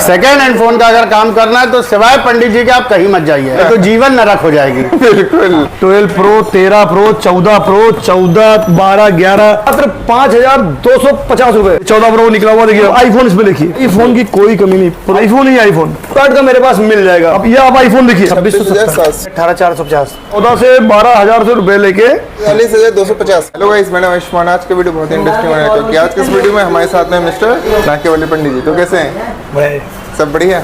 Second hand phone का अगर काम करना है तो सिवाय पंडित जी के आप कहीं मत जाइए, तो जीवन नरक हो जाएगी। बिल्कुल। 12 प्रो, 13 प्रो, 14 प्रो, 14, 12, 11 मात्र 5,250 रुपए। 14 प्रो निकला हुआ देखिए, आईफोन इसमें देखिए, ये फोन की कोई कमी नहीं, आईफोन ही आईफोन कार्ड का मेरे पास मिल जाएगा। अब ये आप आईफोन देखिए 2670, 18,450, 14 से 12,000 रुपए लेके 40,250। हेलो गाइस, मैं आयुष्मान। आज का वीडियो बहुत ही इंटरेस्टिंग होने वाला है। आज के इस वीडियो में हमारे साथ में मिस्टर नाकेवाली पंडित जी। तो कैसे हैं? सब बढ़िया।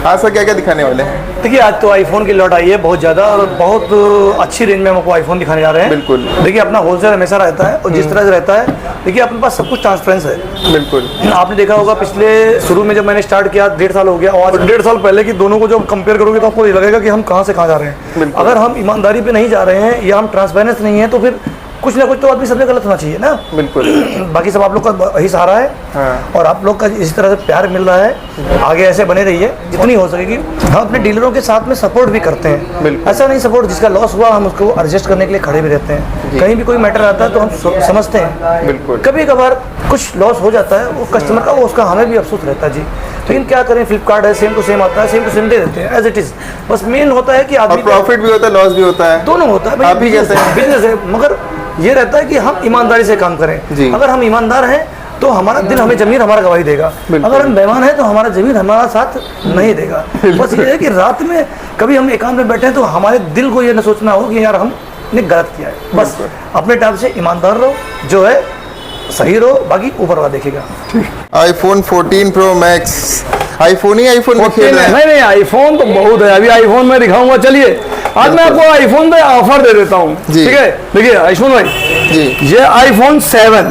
आज से क्या क्या दिखाने वाले हैं? देखिए, आज तो आईफोन की लॉट आई है बहुत ज़्यादा और बहुत अच्छी रेंज में हम आपको आईफोन दिखाने जा रहे हैं। बिल्कुल। देखिए, अपना होलसेल हमेशा रहता है और जिस तरह से रहता है, देखिए अपने पास सब कुछ ट्रांसपेरेंस है। बिल्कुल। आपने देखा होगा पिछले शुरू में जब मैंने स्टार्ट किया 1.5 साल हो गया, और 1.5 साल पहले की दोनों को जब कंपेयर करोगे तो आपको ये लगेगा कि हम कहाँ से कहाँ जा रहे हैं। अगर हम ईमानदारी पे नहीं जा रहे हैं या हम ट्रांसपेरेंस नहीं है तो फिर कुछ ना कुछ तो आदमी सबसे गलत होना चाहिए ना। बिल्कुल। बाकी सब आप लोग का वही सहारा है। हाँ। और आप लोग का इसी तरह से प्यार मिल रहा है, आगे ऐसे बने रहिए जितनी हो सकेगी। हम अपने डीलरों के साथ में सपोर्ट भी करते हैं, ऐसा नहीं सपोर्ट जिसका लॉस हुआ हम उसको एडजस्ट करने के लिए खड़े भी रहते हैं। कहीं भी कोई मैटर आता है तो हम समझते हैं। बिल्कुल। कभी कभार कुछ लॉस हो जाता है वो कस्टमर का, वो उसका हमें भी अफसोस रहता है जी। लेकिन क्या करें, फ्लिपकार्ट है, सेम टू सेम आता है, सेम टू सेम दे देते हैं एज इट इज। बस मेन होता है कि आदमी प्रॉफिट भी होता है, लॉस भी होता है, दोनों होता है। आप ही कैसे हैं? बिजनेस है, मगर ये रहता है कि हम ईमानदारी से काम करें। अगर हम ईमानदार हैं तो हमारा दिल हमें जमीन हमारा गवाही देगा। अगर हम बेईमान हैं तो हमारा जमीन हमारा साथ नहीं देगा। बस ये है कि रात में कभी हम एकांत में बैठे हैं तो हमारे दिल को ये न सोचना हो कि यार हमने गलत किया है। बस अपने टाइप से ईमानदार रहो, जो है सही रहो, बाकी ऊपर वाला देखेगा। आईफोन 14 प्रो मैक्स, आईफोन ही आईफोन नहीं, आईफोन तो बहुत है। अभी आईफोन में दिखाऊंगा, चलिए आज मैं आपको आईफोन पे ऑफर दे देता हूँ, ठीक है। देखिए आयुष्मान भाई जी, ये आईफोन 7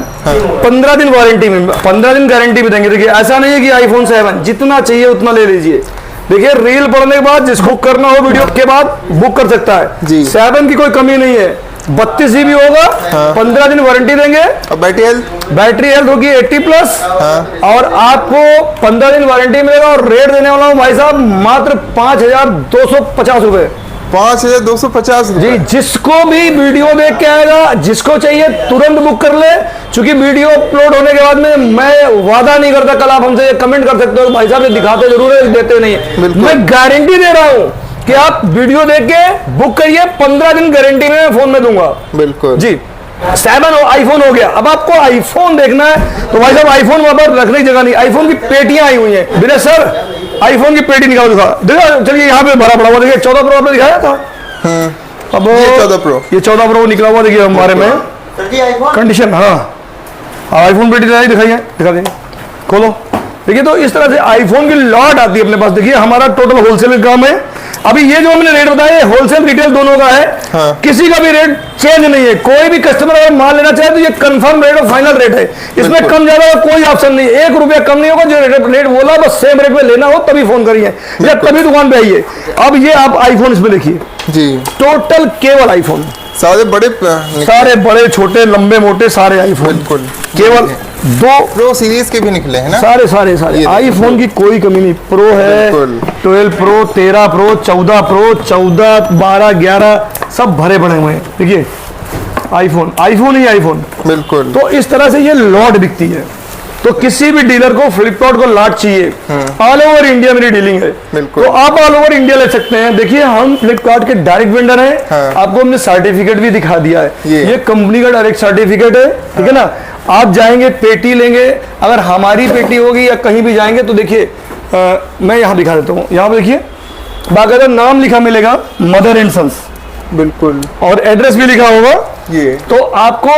15 दिन वारंटी में, 15 दिन गारंटी भी देंगे। देखिए ऐसा नहीं है कि आईफोन 7 जितना चाहिए उतना ले लीजिए। देखिए रील पढ़ने के बाद जिसको करना हो वीडियो के बाद बुक कर सकता है जी। 7 की कोई कमी नहीं है, 32 GB होगा। 15 दिन वारंटी देंगे। और बैटरी हेल्थ होगी 80+। और आपको 15 दिन वारंटी मिलेगा। और रेट देने वाला हूँ भाई साहब मात्र 5,250 रुपए। 5,250 जी। जिसको भी वीडियो देख के आएगा, जिसको चाहिए तुरंत बुक कर ले। क्योंकि वीडियो अपलोड होने के बाद में मैं वादा नहीं करता, कल आप हमसे कमेंट कर सकते हो भाई साहब ये दिखाते जरूर है, देते नहीं है। मैं गारंटी दे रहा हूँ कि आप वीडियो देख के बुक करिए, 15 दिन गारंटी में फोन में दूंगा। बिल्कुल जी। 7 आईफोन हो गया। अब आपको आईफोन देखना है तो भाई साहब आईफोन वहां पर रखने की जगह नहीं, आईफोन की पेटियां आई हुई हैं। बिना सर आईफोन की पेटी निकाल देखा, चलिए यहाँ पे भरा पड़ा हुआ देखिए। 14 प्रो आपने दिखाया था। अब ये 14 प्रो निकला हुआ देखिए हमारे में कंडीशन। हाँ, आईफोन पेटी दिखाइए, दिखा देंगे, खोलो। देखिए तो इस तरह से आईफोन की लॉट आती है अपने पास। देखिए हमारा टोटल होलसेल काम है। अभी ये जो हमने रेट बताया होलसेल रिटेल दोनों का है। किसी का भी रेट चेंज नहीं है। कोई भी कस्टमर अगर माल लेना चाहे तो ये कंफर्म रेट और फाइनल रेट है। इसमें कम ज्यादा का कोई ऑप्शन नहीं, 1 रुपया कम नहीं होगा। जो रेट बोला बस सेम रेट में लेना हो तभी फोन करिए या तभी दुकान पे आइए। अब ये आप आईफोन इसमें देखिए जी, टोटल केवल आईफोन, सारे बड़े छोटे लंबे मोटे सारे आईफोन, केवल 2 प्रो सीरीज के भी निकले हैं ना। सारे आईफोन की कोई कमी नहीं। प्रो है, 12 प्रो, 13 प्रो, 14 प्रो, 14, 12, 11 सब भरे पड़े हुए हैं। देखिए आईफोन ही आईफोन। बिल्कुल। तो इस तरह से ये लॉट बिकती है। तो किसी भी डीलर को फ्लिपकार्ट को लॉट चाहिए, ऑल ओवर इंडिया मेरी डीलिंग है। तो आप ऑल ओवर इंडिया ले सकते हैं। देखिए हम फ्लिपकार्ट के डायरेक्ट वेंडर हैं। आपको हमने सर्टिफिकेट भी दिखा दिया है। ये कंपनी का डायरेक्ट सर्टिफिकेट है, ठीक है ना। आप जाएंगे पेटी लेंगे, अगर हमारी पेटी होगी या कहीं भी जाएंगे तो देखिए मैं यहाँ दिखा देता हूँ। यहाँ पे देखिए बाकायदा नाम लिखा मिलेगा, मदर एंड सन्स। बिल्कुल। और एड्रेस भी लिखा होगा ये। तो आपको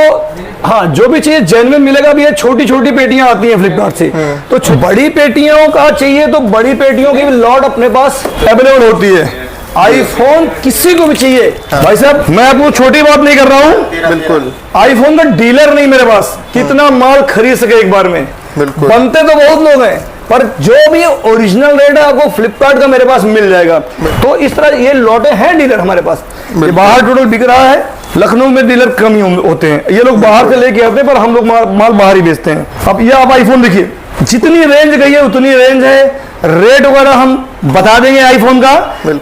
हाँ जो भी चाहिए जेन्युइन मिलेगा। भी ये छोटी छोटी पेटियां आती हैं फ्लिपकार्ट से। तो बड़ी पेटियों का चाहिए तो बड़ी पेटियों की भी लॉट अपने पास अवेलेबल होती है। आईफोन किसी को भी चाहिए भाई साहब, मैं आपको छोटी बात नहीं कर रहा हूँ। बिल्कुल। आईफोन का डीलर नहीं मेरे पास, कितना माल खरीद सके एक बार में। बिल्कुल। बनते तो बहुत लोग हैं पर जो भी ओरिजिनल रेट है आपको फ्लिपकार्ट का मेरे पास मिल जाएगा। तो इस तरह ये लॉटे हैं डीलर हमारे पास। ये बाहर टोटल बिक रहा है। लखनऊ में डीलर कम ही होते हैं, ये लोग बाहर से लेके आते हैं पर हम लोग माल बाहर ही बेचते हैं। अब ये आप आईफोन देखिए, जितनी रेंज गई है उतनी रेंज है। रेट वगैरह हम बता देंगे आईफोन का।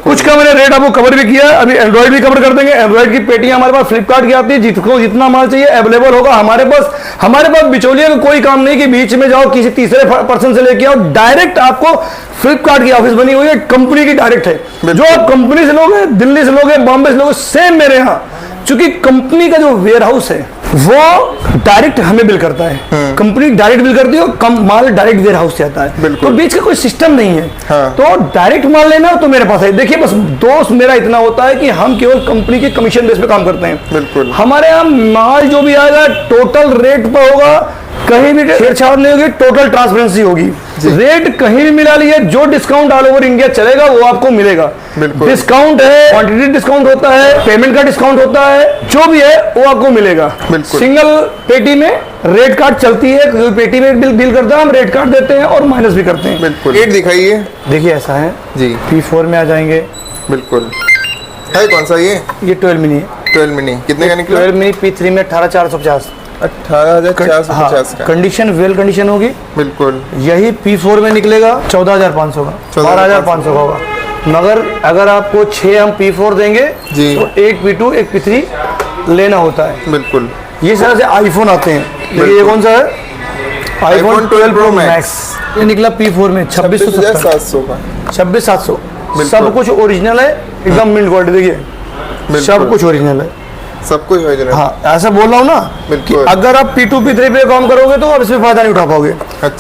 कुछ का मैंने रेट आपको कवर भी किया, अभी एंड्रॉइड भी कवर कर देंगे। एंड्रॉइड की पेटियां हमारे पास फ्लिपकार्ट की आती है, जिसको जितना माल चाहिए अवेलेबल होगा हमारे पास बिचौलिए का कोई काम नहीं कि बीच में जाओ किसी तीसरे पर्सन से लेके आओ। डायरेक्ट आपको फ्लिपकार्ट की ऑफिस बनी हुई है, कंपनी की डायरेक्ट है। जो आप कंपनी से लोगे, दिल्ली से लोगे, बॉम्बे से लोगे, सेम मेरे यहाँ, क्योंकि कंपनी का जो वेयर हाउस है वो डायरेक्ट हमें बिल करता है। कंपनी डायरेक्ट बिल करती है और माल डायरेक्ट वेयर हाउस से आता है, तो बीच का कोई सिस्टम नहीं है। तो डायरेक्ट माल लेना तो मेरे पास है। देखिए बस दोस्त मेरा इतना होता है कि हम केवल कंपनी के कमीशन बेस पे काम करते हैं। हमारे यहाँ माल जो भी आएगा टोटल रेट पर होगा, कहीं भी छेड़छाड़ नहीं होगी, टोटल ट्रांसपेरेंसी होगी। रेट कहीं भी मिला लीजिए, जो डिस्काउंट ऑल ओवर इंडिया चलेगा वो आपको मिलेगा। डिस्काउंट है, क्वांटिटी डिस्काउंट होता है, पेमेंट का डिस्काउंट होता है, जो भी है वो आपको मिलेगा। सिंगल पेटी में रेट कार्ड चलती है, पेटी में बिल करता है, हम रेट कार्ड देते हैं और माइनस भी करते हैं। बिल्कुल। रेट दिखाइए। देखिए ऐसा है जी, P4 में आ जाएंगे। बिल्कुल। है कौन सा ये 12 मिनी है। 12 मिनी कितने का निकला? 12 मिनी P3 में 18,450। 18,450 का। कंडीशन वेल कंडीशन होगी। बिल्कुल। यही P4 में निकलेगा 14,500 का, 12,500 का होगा। मगर अगर आपको 6 हम P4 देंगे जी, तो एक P2 एक P3 लेना होता है। बिल्कुल। ये तरह से आईफोन आते हैं। देखिए ये कौन सा है? IPhone 12 pro max. ये निकला P4 में 26,700 का। 26,700। सब कुछ ओरिजिनल है, एकदम मिंट क्वालिटी। देखिए सब कुछ ओरिजिनल है, सब कुछ ओरिजिनल। हाँ ऐसा बोल रहा हूँ ना कि अगर आप P2 P3 पे काम करोगे तो आप इसमें फायदा नहीं उठा पाओगे।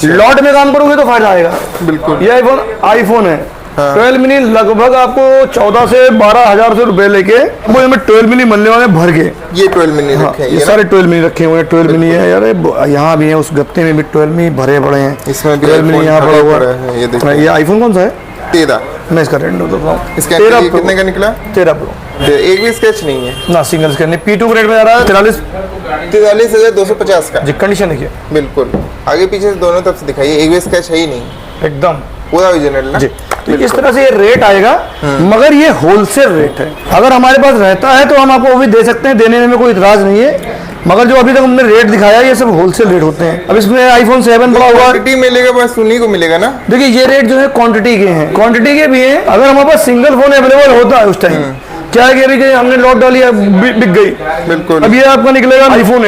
लॉट में काम करोगे तो फायदा आएगा। बिल्कुल। ये आईफोन है 12 मिनी, लगभग आपको 14 से 12,000 से रुपए लेके वो इसमें 12 मिनी मिलने वाले भर के। ये 12 मिनी रखे हैं, ये सारे 12 मिनी रखे हुए हैं। 12 मिनी है यार, यहाँ भी है, उस गत्ते में भी 12 मिनी भरे पड़े हैं। इसमें 12 मिनी यहाँ पड़ा हुआ है। ये देखिए, ये आईफोन कौन सा है? 13। मैं इसका रेट बता रहा हूँ। इसका कितने का निकला? 13 प्रो। एक भी स्केच नहीं है ना, सिंगल स्क्रीन नहीं। P2 ग्रेड में आ रहा है 43,250 का। जी कंडीशन देखिए, बिल्कुल। आगे पीछे से दोनों तरफ से दिखाइए, एक भी स्केच है ही नहीं, एकदम पूरा ओरिजिनल ना जी। तो इस तरह से ये रेट आएगा, मगर ये होलसेल रेट है। अगर हमारे पास रहता है तो हम आपको वो भी दे सकते हैं, देने में कोई इतराज नहीं है। मगर जो अभी तक हमने रेट दिखाया ये सब होलसेल रेट होते हैं। अब इसमें आईफोन 7 पड़ा हुआ क्वांटिटी मिलेगा, बस उन्हीं को मिलेगा ना। देखिए ये रेट जो है क्वांटिटी के हैं, क्वांटिटी के भी हैं। अगर हमारे पास सिंगल फोन अवेलेबल होता है उस टाइम, क्या है कि अभी कि हमने लॉट डाली है, बिक गई। बिल्कुल। अब ये आपका निकलेगा आईफोन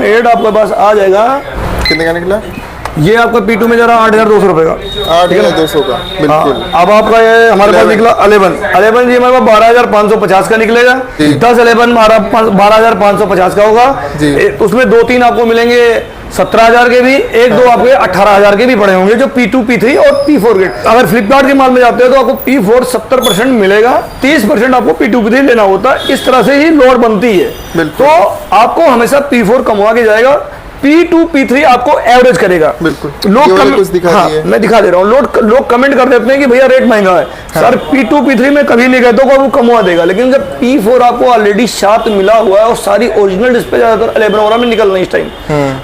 8 आपके पास आ जाएगा। कितने का निकला? ये आपका P2 में जा रहा 8,200 रुपए का। 8,200 का। बिल्कुल। अब आपका ये हमारे पास निकला 11 जी हमारे पास 12,550 का निकलेगा। 10 11 12,550 का होगा। उसमें 2-3 आपको मिलेंगे 17,000 के भी, 1-2 आपके 18,000 के भी पड़े होंगे, जो P2 P3 और P4 के। अगर फ्लिपकार्ट के माल में जाते हैं तो आपको P4 70% मिलेगा, 30% आपको P2 P3 लेना होता है। इस तरह से ही लोड बनती है। तो आपको हमेशा P4 कमवा के जाएगा, P2 P3 आपको एवरेज करेगा। बिल्कुल। लोग हाँ, मैं दिखा दे रहा हूँ। लोग कमेंट कर देते हैं कि भैया रेट महंगा है। सर P2 P3 में कभी नहीं कहते वो कमवा देगा, लेकिन जब P4 आपको ऑलरेडी साथ मिला हुआ है और सारी ओरिजिनल डिस्प्ले ज्यादातर 11 वगैरह में निकल रही है इस टाइम,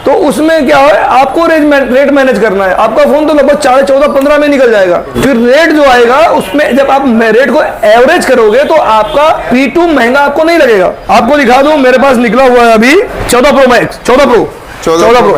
तो उसमें क्या है आपको रेट मैनेज करना है। आपका फोन तो लगभग 14-15 में निकल जाएगा। फिर रेट जो आएगा उसमें जब आप रेट को एवरेज करोगे तो आपका P2 महंगा आपको नहीं लगेगा। आपको दिखा दूं, मेरे पास निकला हुआ है अभी 14 प्रो मैक्स, 14 प्रो,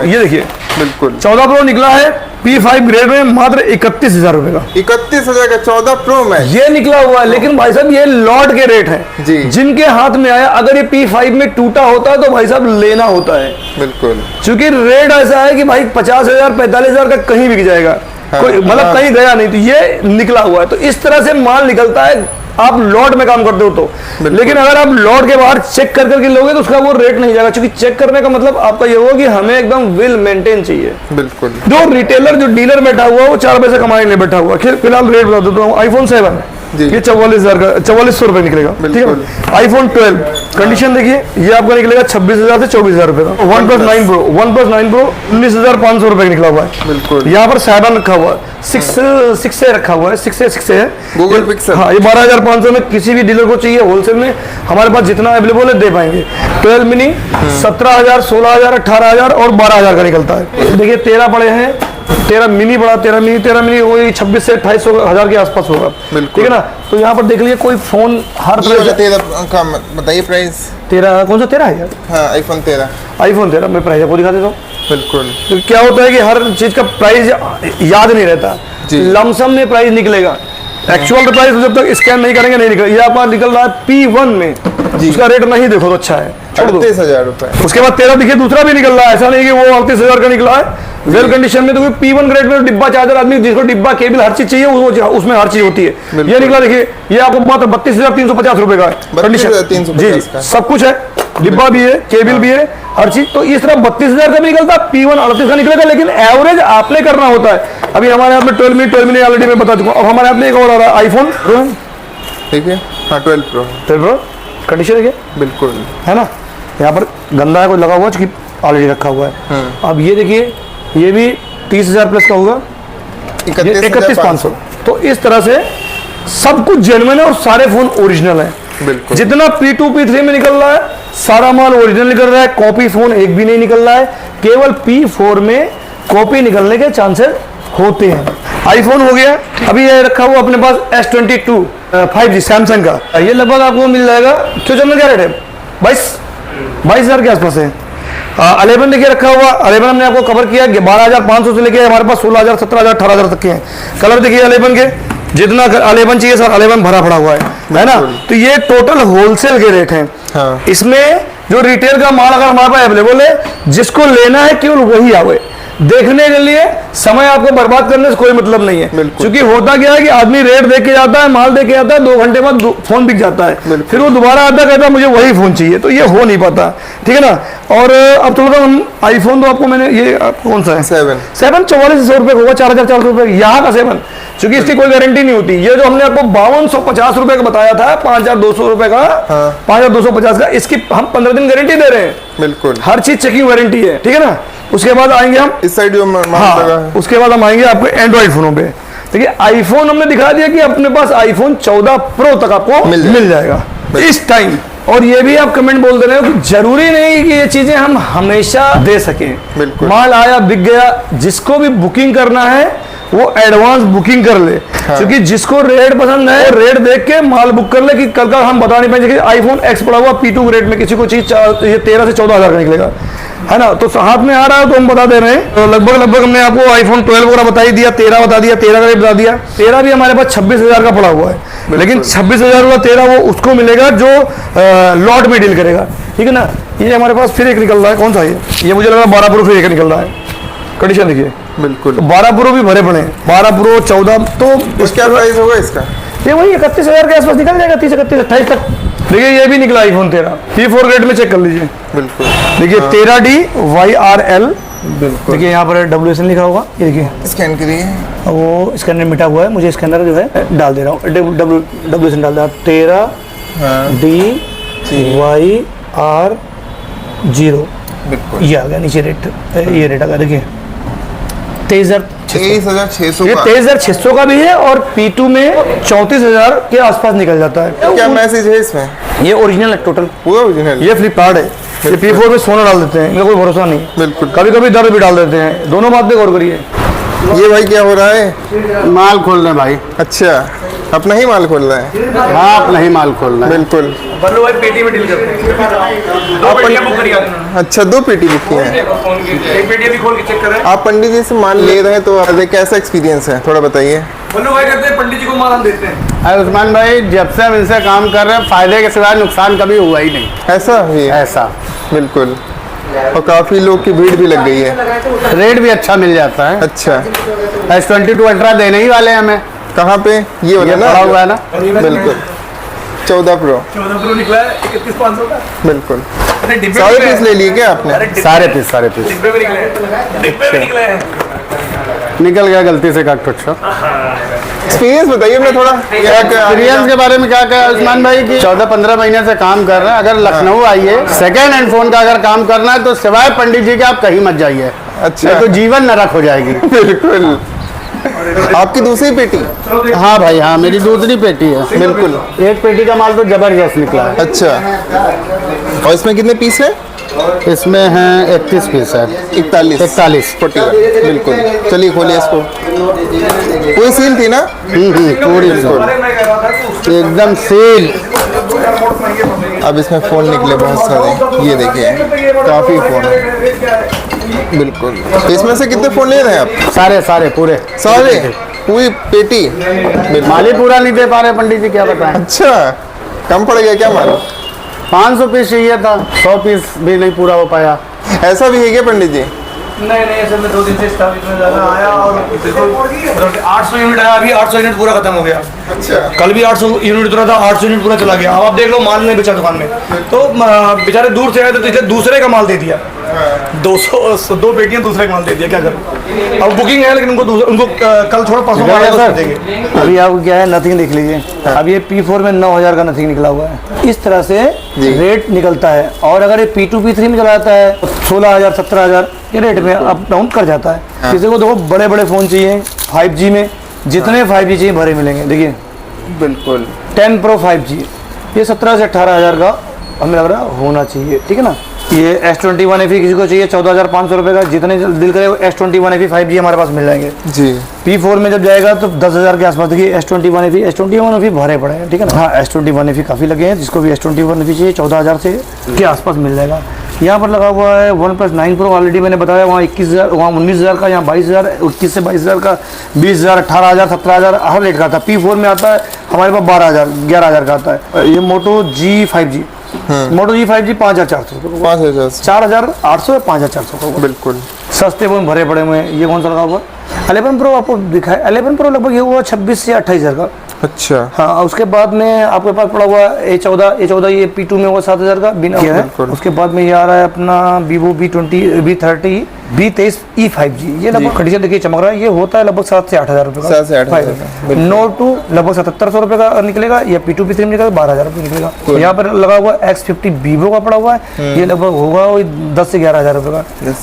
ये देखिए बिल्कुल 14 प्रो निकला है P5 ग्रेड में मात्र 31,000 रुपए का। 31,000 का 14 प्रो मैक्स ये निकला हुआ है। लेकिन भाई साहब ये लॉट के रेट हैं जी, जिनके हाथ में आया। अगर ये P5 में टूटा होता है तो भाई साहब लेना होता है। बिल्कुल। क्योंकि रेट ऐसा है कि भाई 50,000 45,000 का कहीं बिक जाएगा। कोई मतलब कहीं गया नहीं, तो ये निकला हुआ है। तो इस तरह से माल निकलता है आप लॉट में काम करते हो तो। लेकिन अगर आप लॉट के बाहर चेक कर करके लोगे तो उसका वो रेट नहीं जाएगा, क्योंकि चेक करने का मतलब आपका ये होगा कि हमें एकदम वेल मेंटेन चाहिए। बिल्कुल। जो रिटेलर जो डीलर बैठा हुआ वो 4 पैसे कमाने के लिए बैठा हुआ। फिलहाल रेट बता देता हूँ। आईफोन 7 ये 44,000 का 4400 रुपए निकलेगा, ठीक है। आईफोन 12 कंडीशन देखिए, ये आपका निकलेगा 26,000 से 24,000 रुपए का। OnePlus 9 Pro 19,500 रुपए का निकला हुआ है। बिल्कुल। यहाँ पर 7 रखा हुआ है, 6 रखा हुआ है, 6 है गूगल पिक्सल। हाँ, ये 12,500 में किसी भी डीलर को चाहिए होलसेल में, हमारे पास जितना अवेलेबल है दे पाएंगे। 12 मिनी 17,000 16,000 18,000 और 12,000 का निकलता है। देखिए 13 पड़े हैं, 13 मिनी बड़ा, 13 मिनी वही 26 से 28,000 के आसपास होगा, ठीक है ना। तो यहाँ पर देख लीजिए कोई फोन हर बताइए प्राइस। 13 कौन सा 13 है यार? हाँ आईफोन 13 मैं प्राइस आपको दिखा देता हूँ। बिल्कुल। तो क्या होता है कि हर चीज का प्राइस याद नहीं रहता। जी। लमसम में प्राइस निकलेगा। एक्चुअल प्राइस जब तक स्कैन नहीं करेंगे नहीं निकलेगा। ये आपका निकल रहा है P1 में, उसका रेट नहीं देखो तो अच्छा है, छोड़ दो। 38,000 रुपए। उसके बाद 13 देखिए दूसरा भी निकल रहा है, ऐसा नहीं कि वो 38,000 का निकला है। वेल कंडीशन में तो P1 ग्रेड में डिब्बा चार्जर आदमी जिसको डिब्बा केबल हर चीज चाहिए वो उसमें हर चीज होती है। ये निकला देखिए, ये आपको मात्र 32,350 रुपए का है। कंडीशन 32,350 जी, सब कुछ है, डिब्बा भी है, केबल भी है, हर चीज। तो इस तरह 32,000 का भी निकलता है, P1 38 का निकलेगा, लेकिन एवरेज आपने करना होता है। अभी हमारे हाथ में 12 मिनट ऑलरेडी मैं बता चुका हूँ। अब हमारे हाथ में एक और आ रहा है आईफोन ठीक है, हाँ 12 प्रो। कंडीशन देखिए, बिल्कुल है ना, यहाँ पर गंदा है कोई लगा हुआ है, ऑलरेडी रखा हुआ है। अब ये देखिए, ये भी 30,000 प्लस का होगा, 31,500। तो इस तरह से सब कुछ जेन्युइन है और सारे फोन ओरिजिनल है। बिल्कुल। जितना P2 P3 में निकल रहा है सारा माल ओरिजिनल निकल रहा है, कॉपी फोन एक भी नहीं निकल रहा है। केवल P4 में कॉपी निकलने के चांसेस होते हैं। आईफोन हो गया, अभी ये रखा हुआ अपने पास S22 5G सैमसंग का, ये लगभग आपको मिल जाएगा, क्यों चलना क्या रेट है, 22,000 के आसपास है। 11 देखिए रखा हुआ, 11 हमने आपको कवर किया, 12,500 से लेके हमारे पास 16,000 17,000 18,000 तक के हैं। कलर देखिए 11 के, जितना 11 चाहिए सर 11 भरा पड़ा हुआ है ना। तो ये टोटल होलसेल के रेट हैं। हाँ। इसमें जो रिटेल का माल अगर हमारे पास अवेलेबल है, जिसको लेना है केवल वही आवे। देखने के लिए समय आपको बर्बाद करने से कोई मतलब नहीं है, क्योंकि होता क्या है कि आदमी रेट देख के जाता है, माल देख के जाता है, 2 घंटे बाद फोन बिक जाता है, फिर वो दोबारा आता कहता है मुझे वही फोन चाहिए, तो ये हो नहीं पाता, ठीक है ना। और अब थोड़ा सा हम आईफोन तो आपको मैंने ये कौन सा है 7 4400 रुपए होगा, 4,400 रुपए यहाँ का 7, क्योंकि इसकी कोई गारंटी नहीं होती। ये जो हमने आपको 5250 रुपए का बताया था, 5,200 रुपए का, 5,250 का, इसकी हम 15 दिन गारंटी दे रहे हैं। बिल्कुल, हर चीज चेकिंग वारंटी है, ठीक है ना। उसके बाद आएंगे हम इस साइड जो हाँ, उसके बाद हम आएंगे आपको एंड्रॉइड फोनों पे। देखिए आईफोन हमने दिखा दिया कि अपने पास आईफोन 14 प्रो तक आपको मिल जाएगा इस टाइम। और ये भी आप कमेंट बोल दे रहे हो कि जरूरी नहीं कि ये चीजें हम हमेशा दे सकें। माल आया बिक गया, जिसको भी बुकिंग करना है वो एडवांस बुकिंग कर ले। हाँ। क्योंकि जिसको रेट पसंद है रेट देख के माल बुक कर ले, कि कल का हम बता नहीं पाएंगे कि आईफोन X पड़ा हुआ P2 ग्रेड में किसी को चीज ये 13 से 14,000 का निकलेगा, है ना। तो हाथ में आ रहा है तो हम बता दे रहे हैं। तो लगभग हमने आपको आईफोन 12 वगैरह बता ही दिया, 13 बता दिया, 13 का रेट बता दिया। 13 भी हमारे पास 26,000 का पड़ा हुआ है, लेकिन 26,000 वाला 13 वो उसको मिलेगा जो लॉट में डील करेगा, ठीक है ना। ये हमारे पास फिर एक निकल रहा है, कौन सा ये मुझे लग रहा है 12 प्रो फिर एक निकल रहा है। कंडीशन देखिए, बिल्कुल। तो 12 प्रो भी भरे पड़े हैं, 12 प्रो 14, तो क्या प्राइस होगा इसका? ये वही 31,000 के आसपास निकल जाएगा, 30 31 28 तक। देखिए ये भी निकला आईफोन 13 P4 ग्रेड में, चेक कर लीजिए। बिल्कुल, देखिए 13D YRL, बिल्कुल। देखिए यहाँ पर WSN लिखा होगा, ये देखिए स्कैन करिए, वो स्कैनर मिटा हुआ है, मुझे स्कैनर जो है डाल दे रहा हूँ, WSN डाल दे रहा हूँ, 13D YR0, ये आ गया नीचे रेट, ये रेट आ गया। देखिए 23,600 ये 23,600 का भी है, और P2 में 34,000 के आसपास निकल जाता है। क्या मैसेज है इसमें? ये ओरिजिनल है, टोटल पूरा ओरिजिनल। ये फ्लिपकार्ट है, ये P4 में सोना डाल देते हैं, इनका कोई भरोसा नहीं। बिल्कुल, कभी कभी दर्द भी डाल देते हैं, दोनों बात पे गौर करिए। ये भाई क्या हो रहा है? माल खोल रहे हैं भाई। अच्छा, अपना ही माल खोल रहा है? हाँ, अपना ही माल खोल रहे हैं। बिल्कुल। बल्लू भाई पेटी में डील करते हैं, 2 पेटियां बुक करी आपने। अच्छा, 2 पेटी बुक की है, एक पेटी भी खोल के चेक करें। आप पंडित जी से माल ले रहे हैं तो कैसा एक्सपीरियंस है, थोड़ा बताइए। बल्लू भाई कहते हैं पंडित जी को माल हम देते हैं। अरे उस्मान भाई, जब से हम इनसे काम कर रहे हैं फायदे के सिवाय नुकसान कभी हुआ ही नहीं। ऐसा ही है? ऐसा, बिल्कुल। और काफी लोग की भीड़ भी लग गई है, रेट भी अच्छा मिल जाता है। अच्छा, S22 अल्ट्रा देने ही वाले हैं हमें। कहाँ पे? ये वाला ना, पड़ा हुआ है ना, बिल्कुल। 14 प्रो निकला है 31,500 का, बिल्कुल। सारे पीस ले लिए क्या आपने? सारे पीस डिब्बे में निकले हैं। निकल गया गलती से काट कुछ। एक्सपीरियंस बताइए अपना थोड़ा। एक्सपीरियंस के बारे में क्या कहा उस्मान भाई कि 14-15 महीने से काम कर रहे हैं। अगर लखनऊ आइए, सेकेंड हैंड फोन का अगर काम करना है तो सिवाय पंडित जी के आप कहीं मत जाइए। अच्छा, तो जीवन नरक हो जाएगी। बिल्कुल। आपकी दूसरी पेटी? हाँ भाई, हाँ, मेरी दूसरी पेटी है। बिल्कुल। एक पेटी का माल तो जबरदस्त निकला है। अच्छा, और इसमें कितने पीस है? इसमें है 31 पीस है। 41 बिल्कुल। चलिए खोलिए इसको। पूरी सील थी ना? पूरी एकदम सील। अब इसमें फोन निकले बहुत सारे, ये देखिए काफी फोन है। बिल्कुल। इसमें से कितने फोन ले रहे हैं आप? सारे पूरे सारे? पूरी पेटी। माल ही पूरा नहीं दे पा रहे पंडित जी, क्या बताएं। अच्छा, कम पड़ गया क्या माल? 500 पीस चाहिए था, 100 पीस भी नहीं पूरा हो पाया। ऐसा भी है क्या पंडित जी? नहीं असल में 2 दिन से स्टॉक इतना ज़्यादा आया और 800 यूनिट आया, अभी 800 यूनिट पूरा खत्म हो गया। अच्छा, कल भी 800 यूनिट उतरा था, 800 यूनिट पूरा चला गया। अब आप देख लो, माल नहीं बेचा दुकान में, तो बेचारे दूर से आए तो इसलिए दूसरे का माल दे दिया। 2 पेटियां दूसरे का माल दे दिया, क्या करूं। अब बुकिंग है लेकिन उनको कल थोड़ा परसों माल देंगे। अभी आपको क्या है, नथिंग देख लीजिए। अब ये P4 में 9000 का नथिंग निकला हुआ है। इस तरह से रेट निकलता है। और अगर ये P2 P3 में चलाता है तो 16000 17000 ये रेट में अप डाउन कर जाता है। किसी को देखो बड़े बड़े फ़ोन चाहिए 5G में, जितने 5G चाहिए भरे मिलेंगे। देखिए बिल्कुल 10 Pro 5G ये 17 से 18,000 का हमें लग रहा होना चाहिए, ठीक है ना। ये S21 FE किसी को चाहिए 14,500 रुपये का, जितने दिल करे वो S21 FE 5G हमारे पास मिल जाएंगे। जी। P4 में जब जाएगा तो 10,000 के आसपास। देखिए S21 FE भरे पड़े हैं, ठीक है ना। हाँ S21 FE काफ़ी लगे हैं, जिसको भी S21 FE चाहिए 14,000 से के आसपास मिल जाएगा। यहाँ पर लगा हुआ है OnePlus 9 Pro, ऑलरेडी मैंने बताया, वहाँ 21,000, वहाँ 19,000 का, यहाँ 22,000, 21 से 22,000 का, 20,000, 18,000, 17,000 हर रेट का आता है। P4 में आता है हमारे पास 12,000, 11,000 का आता है। ये Moto G 5G, Moto G 5G 5,400 रुपये, 5,000 4,800 या 5,400 का। बिल्कुल सस्ते वो भरे पड़े हुए हैं। ये कौन सा लगा हुआ? 11 Pro आपको दिखाए। 11 Pro लगभग ये हुआ 26 से 28,000 का। अच्छा, हाँ, उसके बाद में आपके पास पड़ा हुआ A14 ये P2 में हुआ 7,000 का बिना है। उसके बाद में ये आ रहा है अपना Vivo B20 B30 B23 E 5G। ये लगभग कंडीशन देखिए चमक रहा है। ये होता है लगभग 7 से 8,000 रुपये का। 7 से 8,000 Note 2 लगभग 7,700 रुपये का निकलेगा। या P2 P3 में निकलेगा 12,000 रुपये निकलेगा। यहाँ पर लगा हुआ X50 Vivo का पड़ा हुआ है। ये लगभग होगा 10 से 11,000 रुपये का,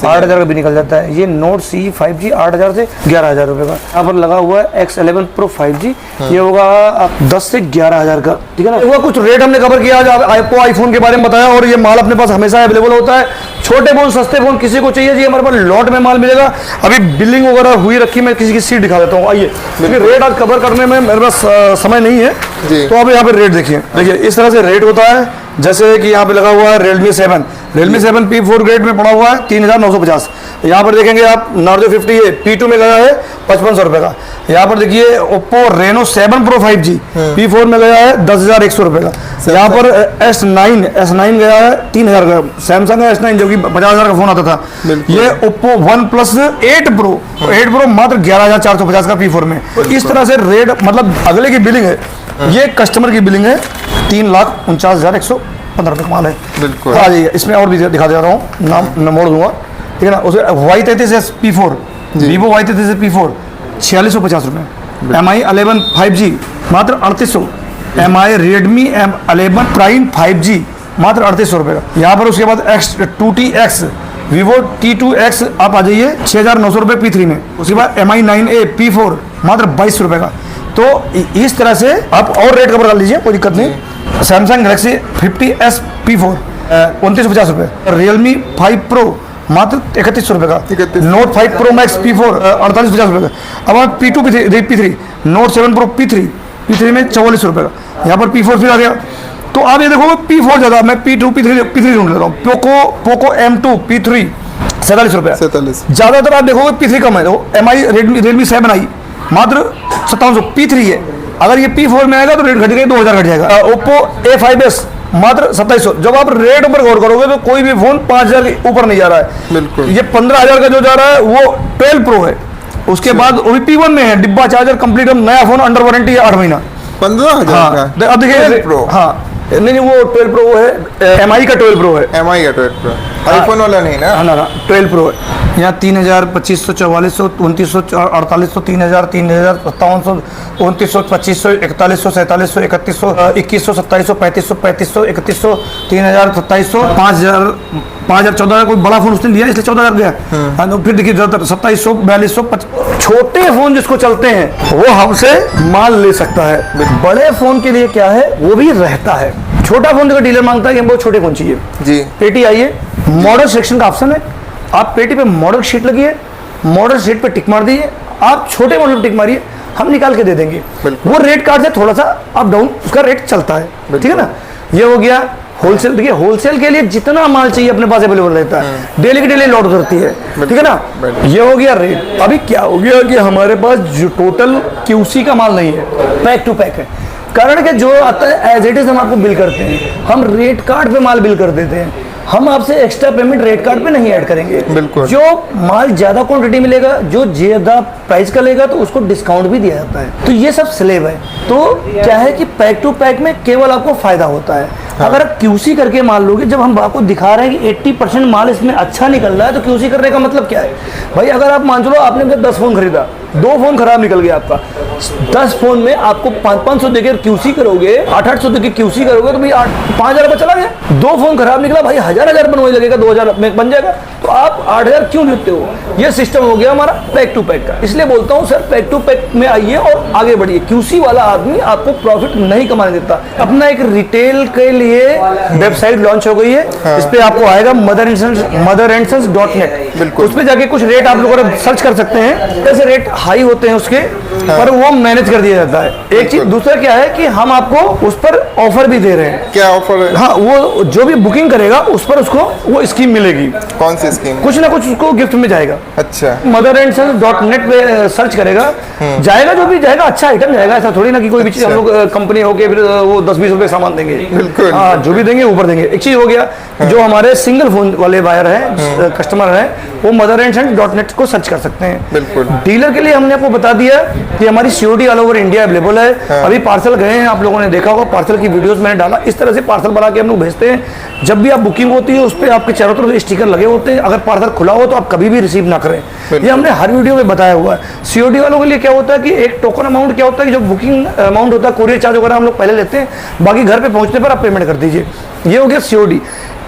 8,000 का भी निकल जाता है। ये Note C 5G 8,000 से 11,000 रुपये का। यहाँ पर लगा हुआ है X11 Pro 5G, ये होगा 10 से 11,000 का, ठीक है ना। वो कुछ रेट हमने कवर किया, आज आपको आईफोन के बारे में बताया, और ये माल अपने पास हमेशा अवेलेबल होता है। छोटे फोन सस्ते फोन किसी को चाहिए जी, हमारे पास लॉट में माल मिलेगा। अभी बिलिंग वगैरह हुई रखी, मैं किसी की सीट दिखा देता हूँ, आइए, क्योंकि रेट आज कवर करने में मेरे पास समय नहीं है। तो अब यहाँ पे रेट देखिए, इस तरह से रेट होता है। जैसे कि यहाँ पे लगा हुआ है Realme 7 P4 ग्रेड में पड़ा हुआ है 3,950। यहाँ पर देखेंगे आप Narzo 50 है P2 में गया है 5,500 रुपये का। यहाँ पर देखिए Oppo Reno 7 Pro 5G P4 में गया है 10,100 रुपये का। यहाँ पर S9 गया है 3,000 का। सैमसंग है S9 जो कि 50,000 का फोन आता था। ये Oppo OnePlus 8 Pro मात्र 11,450 का P4 में। तो इस तरह से रेट, मतलब अगले की बिलिंग है, ये कस्टमर की बिलिंग है। 3,49,115 रुपये का माल है। बिल्कुल। हाँ जी, इसमें और भी दिखा दे रहा हूँ, नाम मैं मोड़ दूंगा, ठीक है ना। उसे Y33 P4 Vivo Y33 P4 4,650 रुपये। MI 11 5G मात्र 3,800। MI Redmi M11 Prime 5G मात्र 3,800 रुपये का। यहाँ पर उसके बाद X2TX Vivo T2X आप आ जाइए 6,900 रुपये P3 में। उसके बाद MI 9A P4 मात्र 22 रुपये का। तो इस तरह से आप और रेट कवर कर लीजिए, कोई दिक्कत नहीं। सैमसंग गैलेक्सी 50S P4 2950 रुपये। Realme 5 Pro मात्र 3100 रुपये का। Note 5 Pro Max P4 4850 रुपये का। अब आप P2 P3 Note 7 Pro P3 में 4400 रुपये का। यहाँ पर P4 फिर आ गया। तो आप ये देखो P4 ज़्यादा, मैं P2 P3 ढूंढ लेता हूँ। पोको M2 P3 47 रुपये। 47। ज़्यादातर आप देखोगे P3 कम है। देखो MI Realme 7i मात्र 5700 P3 है। अगर ये P4 में आएगा तो रेट घट गई 2,000 घट जाएगा। Oppo A5s मात्र 2700। जब आप रेट ऊपर गौर करोगे तो कोई भी फोन 5,000 के ऊपर नहीं जा रहा है। बिल्कुल। ये 15,000 का जो जा रहा है वो 12 Pro है। उसके बाद वो भी P1 में है, डिब्बा चार्जर कंप्लीट, नया फोन अंडर वारंटी है 8 महीना। 15,000 का। अब देखिए 12 Pro। हाँ, नहीं वो 12 Pro वो है, MI का 12 Pro है। MI का 12 Pro, आईफोन वाला नहीं ना। ना 12 Pro है। यहाँ 3,000, 2,500, 4,400, 2,900, 4,4800, 3,000, 3,000, 5,700, 2,900, 2,500, 4,100, 4,700, 3,100, 2,100, 2,700, 2,500, 3,500, 3,100, 3,000, 2,700, 5,000, 14,000 कोई बड़ा फोन उसने लिया इसलिए 14,000 गया। हाँ, तो फिर देखिए 2,700, 4,200, छोटे फोन जिसको चलते हैं वो हमसे माल ले सकता है। बड़े फोन के लिए क्या है, वो भी रहता है। छोटा फोन देखो डीलर मांगता है कि हमको छोटे फोन चाहिए जी। पेटी आइए, मॉडल सेक्शन का ऑप्शन है, आप पेटी पे मॉडल शीट लगी है, मॉडल शीट पे टिक मार दीजिए, आप छोटे मॉडल पे टिक मारिए, हम निकाल के दे देंगे। वो रेट कार्ड से थोड़ा सा अप डाउन उसका रेट चलता है, ठीक है ना। ये हो गया होलसेल, देखिए होलसेल के लिए जितना माल चाहिए अपने पास अवेलेबल रहता है, डेली की डेली लोड करती है, ठीक है ना। ये हो गया रेट। अभी क्या हो गया कि हमारे पास जो टोटल क्यूसी का माल नहीं है, पैक टू पैक है। कारण कि जो आता है एज इट इज हम आपको बिल करते हैं, हम रेट कार्ड पे माल बिल कर देते हैं, हम आपसे एक्स्ट्रा पेमेंट रेट कार्ड पे नहीं ऐड करेंगे। बिल्कुल। जो माल ज्यादा क्वांटिटी मिलेगा, जो ज्यादा प्राइस का लेगा तो उसको डिस्काउंट भी दिया जाता है। तो ये सब स्लेब है। तो क्या है कि पैक टू पैक में केवल आपको फायदा होता है। अगर आप क्यूसी करके माल लोगे, जब हम आपको दिखा रहे हैं कि 80% माल इसमें अच्छा निकल रहा है, तो क्यूसी करने का मतलब क्या है भाई? अगर आप मान लो आपने 10 फोन खरीदा, 2 फोन खराब निकल गया आपका, 10 फोन में आपको 500 देकर क्यूसी करोगे, 800 देकर क्यूसी करोगे, तो भाई 5000 का चला गया। 2 फोन खराब निकला भाई, 1000 बनवाई लगेगा, 2000 में बन जाएगा। तो आप 8000 क्यों लेते हो? ये सिस्टम हो गया हमारा पैक टू पैक का। इसलिए बोलता हूँ सर, पैक टू पैक में आइए और आगे बढ़िए। क्यूसी वाला आदमी आपको प्रॉफिट नहीं कमाने देता। अपना एक रिटेल के लिए वेबसाइट लॉन्च हो गई है। इस पे आपको आएगा motherandSons.net। बिल्कुल। उस पे जाके कुछ रेट आप लोगों ने सर्च कर सकते हैं, कैसे रेट हाई होते हैं उसके, पर वो मैनेज कर दिया जाता है। एक चीज, दूसरा क्या है कि हम आपको उस पर ऑफर भी दे रहे हैं। क्या ऑफर है? हाँ, वो जो भी बुकिंग करेगा उस पर उसको वो स्कीम मिलेगी। कौन सी स्कीम? कुछ ना कुछ उसको गिफ्ट में जाएगा। अच्छा। motherandSons.net पे सर्च करेगा, जाएगा, जो भी जाएगा अच्छा आइटम जाएगा। ऐसा थोड़ी ना कि कोई भी चीज हम लोग कंपनी होके फिर वो 10-20 रुपए सामान देंगे। बिल्कुल। हाँ, जो भी देंगे ऊपर देंगे। एक चीज हो गया, जो हमारे सिंगल फोन वाले बायर हैं, कस्टमर हैं, वो motherandSons.net को सर्च कर सकते हैं। बिल्कुल। डीलर के लिए हमने आपको बता दिया कि हमारी COD all over India available है। अभी पार्सल गए हैं, आप लोगों ने देखा होगा, पार्सल की वीडियोस मैंने डाला। इस तरह से पार्सल बना के हम लोग भेजते हैं। जब भी आप बुकिंग होती है, उस पर आपके चारों तरफ स्टिकर लगे होते हैं। अगर पार्सल खुला हो तो आप कभी भी रिसीव ना करें। ये हमने हर वीडियो में बताया हुआ है। COD वालों के लिए क्या होता है कि एक टोकन अमाउंट क्या होता है कि जो बुकिंग अमाउंट होता है, कोरियर चार्ज वगैरह हम लोग पहले लेते हैं, बाकी घर पे पहुंचने पर आप पेमेंट कर दीजिए। ये हो गया COD।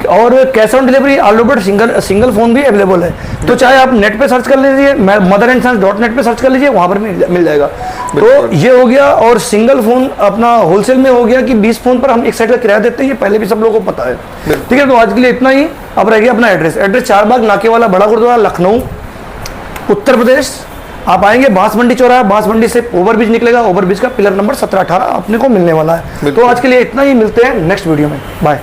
और cash on delivery all over single phone भी अवेलेबल है। तो चाहे आप नेट पे सर्च कर लीजिए, motherandSons.net पे सर्च कर लीजिए, वहां पर मिल जाएगा। तो ये हो गया। और सिंगल फोन अपना होलसेल में हो गया कि 20 फोन पर हम एक साइड का किराया देते हैं। ये पहले भी सब लोगों को पता है, ठीक है। तो आज के लिए इतना ही। अब रह गया अपना एड्रेस 4 बाग नाके वाला बड़ा गुरुद्वारा, लखनऊ, उत्तर प्रदेश। आप आएंगे बांस मंडी चौराहा, बांस मंडी से ओवरब्रिज निकलेगा, ओवरब्रिज का पिलर नंबर 17-18 अपने को मिलने वाला है। तो आज के लिए इतना ही, मिलते हैं नेक्स्ट वीडियो में। बाय।